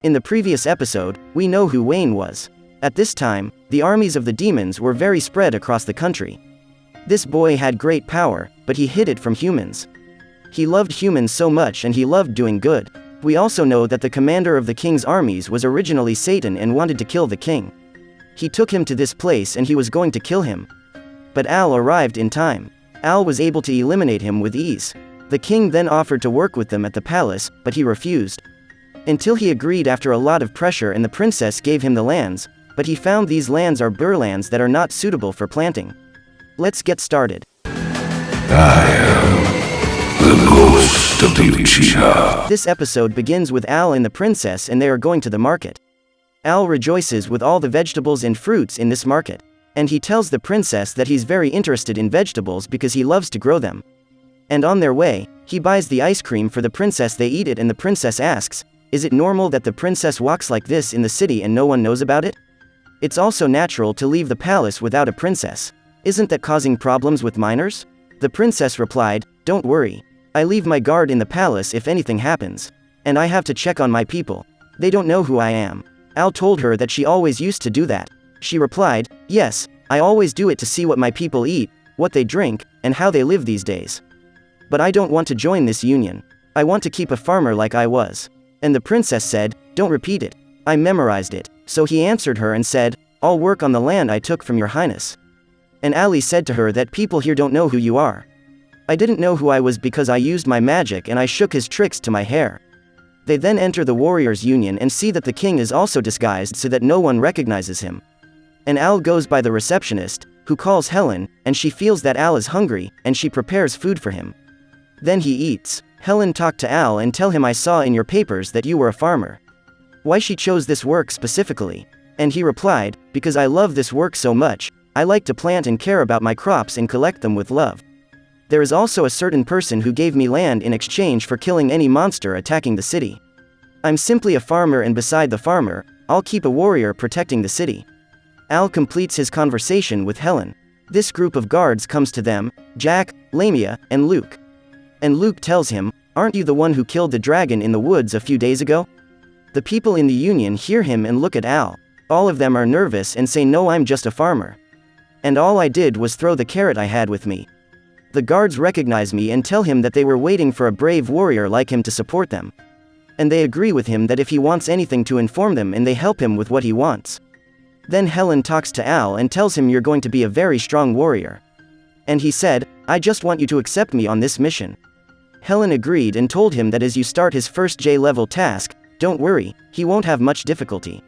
In the previous episode, we know who Wayne was. At this time, the armies of the demons were very spread across the country. This boy had great power, but he hid it from humans. He loved humans so much and he loved doing good. We also know that the commander of the king's armies was originally Satan and wanted to kill the king. He took him to this place and he was going to kill him. But Al arrived in time. Al was able to eliminate him with ease. The king then offered to work with them at the palace, but he refused. Until he agreed after a lot of pressure and the princess gave him the lands, but he found these lands are burlands that are not suitable for planting. Let's get started. I am the ghost of Uchiha. This episode begins with Al and the princess and they are going to the market. Al rejoices with all the vegetables and fruits in this market. And he tells the princess that he's very interested in vegetables because he loves to grow them. And on their way, he buys the ice cream for the princess. They eat it and the princess asks, is it normal that the princess walks like this in the city and no one knows about it? It's also natural to leave the palace without a princess. Isn't that causing problems with minors? The princess replied, don't worry. I leave my guard in the palace if anything happens. And I have to check on my people. They don't know who I am. Al told her that she always used to do that. She replied, yes, I always do it to see what my people eat, what they drink, and how they live these days. But I don't want to join this union. I want to keep a farmer like I was. And the princess said, don't repeat it. I memorized it. So he answered her and said, I'll work on the land I took from your highness. And Ali said to her that people here don't know who you are. I didn't know who I was because I used my magic and I shook his tricks to my hair. They then enter the warriors' union and see that the king is also disguised so that no one recognizes him. And Al goes by the receptionist, who calls Helen, and she feels that Al is hungry, and she prepares food for him. Then he eats. Helen talked to Al and tell him I saw in your papers that you were a farmer. Why she chose this work specifically? And he replied, because I love this work so much, I like to plant and care about my crops and collect them with love. There is also a certain person who gave me land in exchange for killing any monster attacking the city. I'm simply a farmer and beside the farmer, I'll keep a warrior protecting the city. Al completes his conversation with Helen. This group of guards comes to them, Jack, Lamia, and Luke. And Luke tells him, aren't you the one who killed the dragon in the woods a few days ago? The people in the union hear him and look at Al. All of them are nervous and say no, I'm just a farmer. And all I did was throw the carrot I had with me. The guards recognize me and tell him that they were waiting for a brave warrior like him to support them. And they agree with him that if he wants anything to inform them and they help him with what he wants. Then Helen talks to Al and tells him you're going to be a very strong warrior. And he said, I just want you to accept me on this mission. Helen agreed and told him that as you start his first J-level task, don't worry, he won't have much difficulty.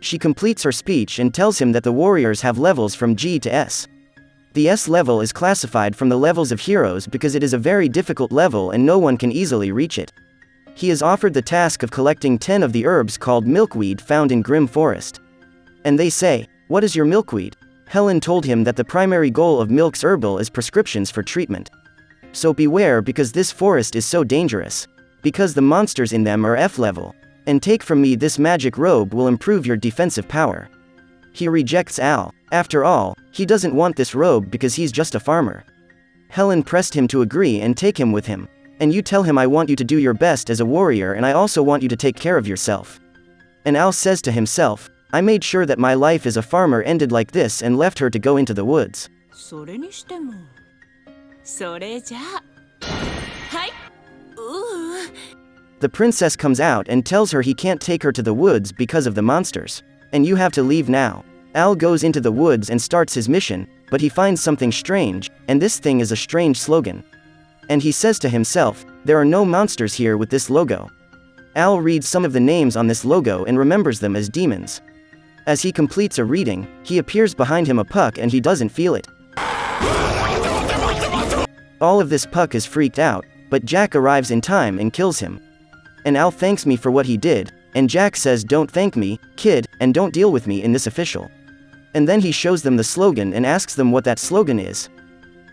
She completes her speech and tells him that the warriors have levels from G to S. The S level is classified from the levels of heroes because it is a very difficult level and no one can easily reach it. He is offered the task of collecting 10 of the herbs called milkweed found in Grim Forest. And they say, what is your milkweed? Helen told him that the primary goal of Milk's herbal is prescriptions for treatment. So beware because this forest is so dangerous. Because the monsters in them are F level. And take from me this magic robe will improve your defensive power. He rejects Al. After all, he doesn't want this robe because he's just a farmer. Helen pressed him to agree and take him with him. And you tell him I want you to do your best as a warrior and I also want you to take care of yourself. And Al says to himself, I made sure that my life as a farmer ended like this and left her to go into the woods. The princess comes out and tells her he can't take her to the woods because of the monsters. And you have to leave now. Al goes into the woods and starts his mission, but he finds something strange, and this thing is a strange slogan. And he says to himself, there are no monsters here with this logo. Al reads some of the names on this logo and remembers them as demons. As he completes a reading, he appears behind him a puck and he doesn't feel it. All of this puck is freaked out, but Jack arrives in time and kills him. And Al thanks me for what he did, and Jack says don't thank me, kid, and don't deal with me in this official. And then he shows them the slogan and asks them what that slogan is.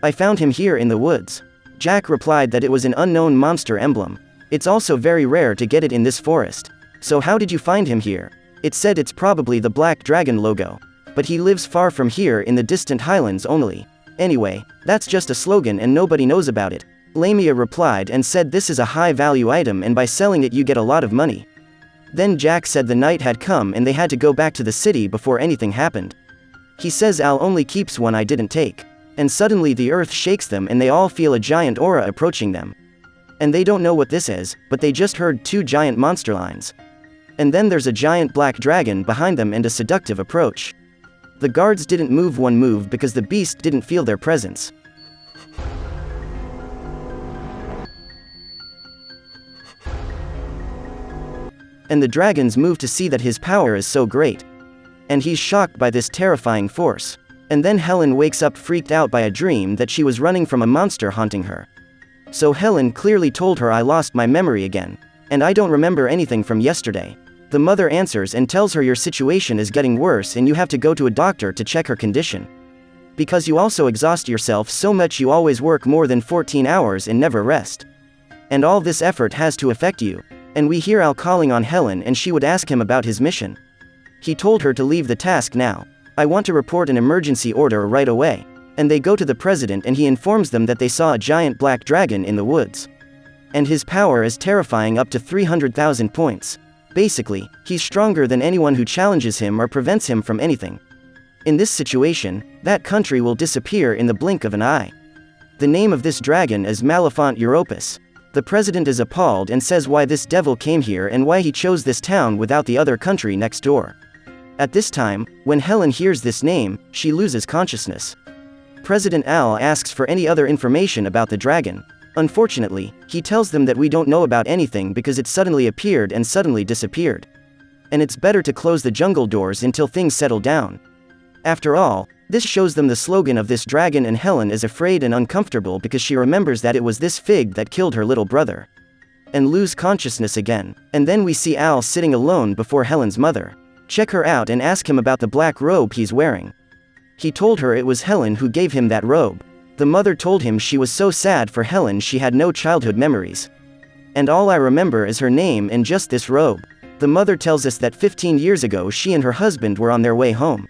I found him here in the woods. Jack replied that it was an unknown monster emblem. It's also very rare to get it in this forest. So how did you find him here? It said it's probably the Black Dragon logo. But he lives far from here in the distant highlands only. Anyway, that's just a slogan and nobody knows about it. Lamia replied and said this is a high-value item and by selling it you get a lot of money. Then Jack said the night had come and they had to go back to the city before anything happened. He says Al only keeps one I didn't take. And suddenly the earth shakes them and they all feel a giant aura approaching them. And they don't know what this is, but they just heard 2 giant monster lines. And then there's a giant black dragon behind them and a seductive approach. The guards didn't move one move because the beast didn't feel their presence. And the dragons move to see that his power is so great. And he's shocked by this terrifying force. And then Helen wakes up freaked out by a dream that she was running from a monster haunting her. So Helen clearly told her I lost my memory again. And I don't remember anything from yesterday. The mother answers and tells her your situation is getting worse and you have to go to a doctor to check her condition. Because you also exhaust yourself so much you always work more than 14 hours and never rest. And all this effort has to affect you. And we hear Al calling on Helen and she would ask him about his mission. He told her to leave the task now. I want to report an emergency order right away. And they go to the president and he informs them that they saw a giant black dragon in the woods. And his power is terrifying, up to 300,000 points. Basically, he's stronger than anyone who challenges him or prevents him from anything. In this situation, that country will disappear in the blink of an eye. The name of this dragon is Malefant Europus. The president is appalled and says why this devil came here and why he chose this town without the other country next door. At this time, when Helen hears this name, she loses consciousness. President Al asks for any other information about the dragon. Unfortunately, he tells them that we don't know about anything because it suddenly appeared and suddenly disappeared. And it's better to close the jungle doors until things settle down. After all, this shows them the slogan of this dragon, and Helen is afraid and uncomfortable because she remembers that it was this fig that killed her little brother. And lose consciousness again. And then we see Al sitting alone before Helen's mother. Check her out and ask him about the black robe he's wearing. He told her it was Helen who gave him that robe. The mother told him she was so sad for Helen she had no childhood memories. And all I remember is her name and just this robe. The mother tells us that 15 years ago she and her husband were on their way home.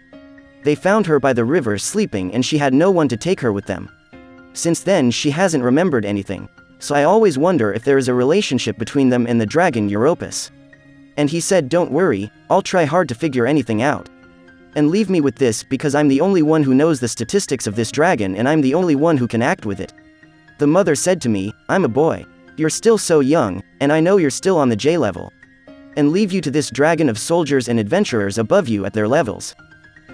They found her by the river sleeping and she had no one to take her with them. Since then she hasn't remembered anything. So I always wonder if there is a relationship between them and the dragon Europus. And he said, don't worry, I'll try hard to figure anything out. And leave me with this because I'm the only one who knows the statistics of this dragon and I'm the only one who can act with it. The mother said to me, I'm a boy. You're still so young, and I know you're still on the J level. And leave you to this dragon of soldiers and adventurers above you at their levels.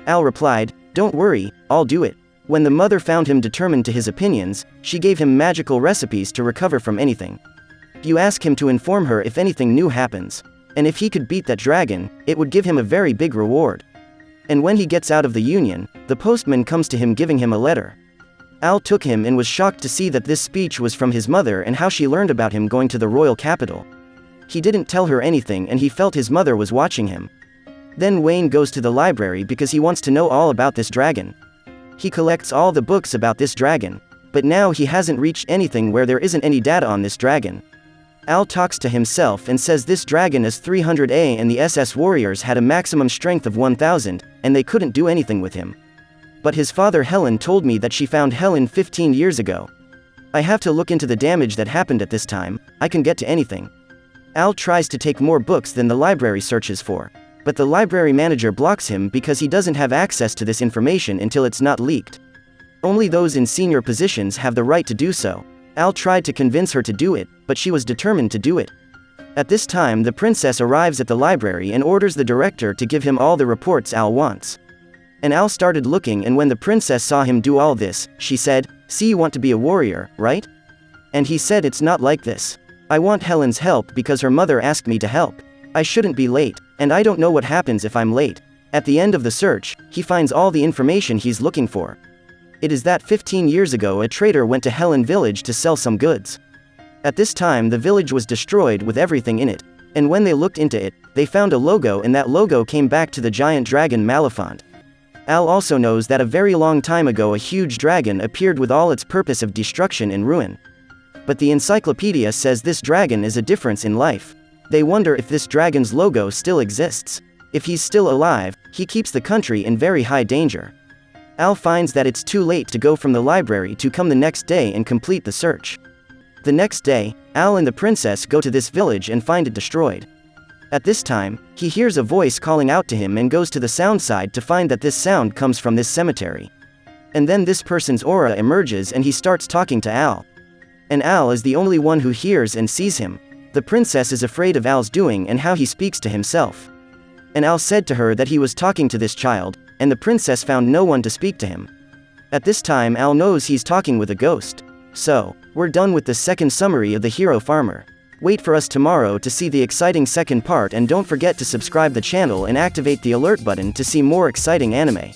Al replied, don't worry, I'll do it. When the mother found him determined to his opinions, she gave him magical recipes to recover from anything. You ask him to inform her if anything new happens. And if he could beat that dragon, it would give him a very big reward. And when he gets out of the Union, the postman comes to him giving him a letter. Al took him and was shocked to see that this speech was from his mother and how she learned about him going to the royal capital. He didn't tell her anything and he felt his mother was watching him. Then Wayne goes to the library because he wants to know all about this dragon. He collects all the books about this dragon, but now he hasn't reached anything where there isn't any data on this dragon. Al talks to himself and says this dragon is 300A and the SS warriors had a maximum strength of 1000, and they couldn't do anything with him. But his father Helen told me that she found Helen 15 years ago. I have to look into the damage that happened at this time. I can get to anything. Al tries to take more books than the library searches for. But the library manager blocks him because he doesn't have access to this information until it's not leaked. Only those in senior positions have the right to do so. Al tried to convince her to do it, but she was determined to do it. At this time the princess arrives at the library and orders the director to give him all the reports Al wants. And Al started looking, and when the princess saw him do all this, she said, "See, you want to be a warrior, right?" And he said, "It's not like this. I want Helen's help because her mother asked me to help. I shouldn't be late, and I don't know what happens if I'm late." At the end of the search, he finds all the information he's looking for. It is that 15 years ago a trader went to Helen village to sell some goods. At this time the village was destroyed with everything in it, and when they looked into it, they found a logo, and that logo came back to the giant dragon Malefant. Al also knows that a very long time ago a huge dragon appeared with all its purpose of destruction and ruin. But the encyclopedia says this dragon is a difference in life. They wonder if this dragon's logo still exists. If he's still alive, he keeps the country in very high danger. Al finds that it's too late to go from the library to come the next day and complete the search. The next day, Al and the princess go to this village and find it destroyed. At this time, he hears a voice calling out to him and goes to the sound side to find that this sound comes from this cemetery. And then this person's aura emerges and he starts talking to Al. And Al is the only one who hears and sees him. The princess is afraid of Al's doing and how he speaks to himself. And Al said to her that he was talking to this child, and the princess found no one to speak to him. At this time Al knows he's talking with a ghost. So, we're done with the second summary of the hero farmer. Wait for us tomorrow to see the exciting second part, and don't forget to subscribe the channel and activate the alert button to see more exciting anime.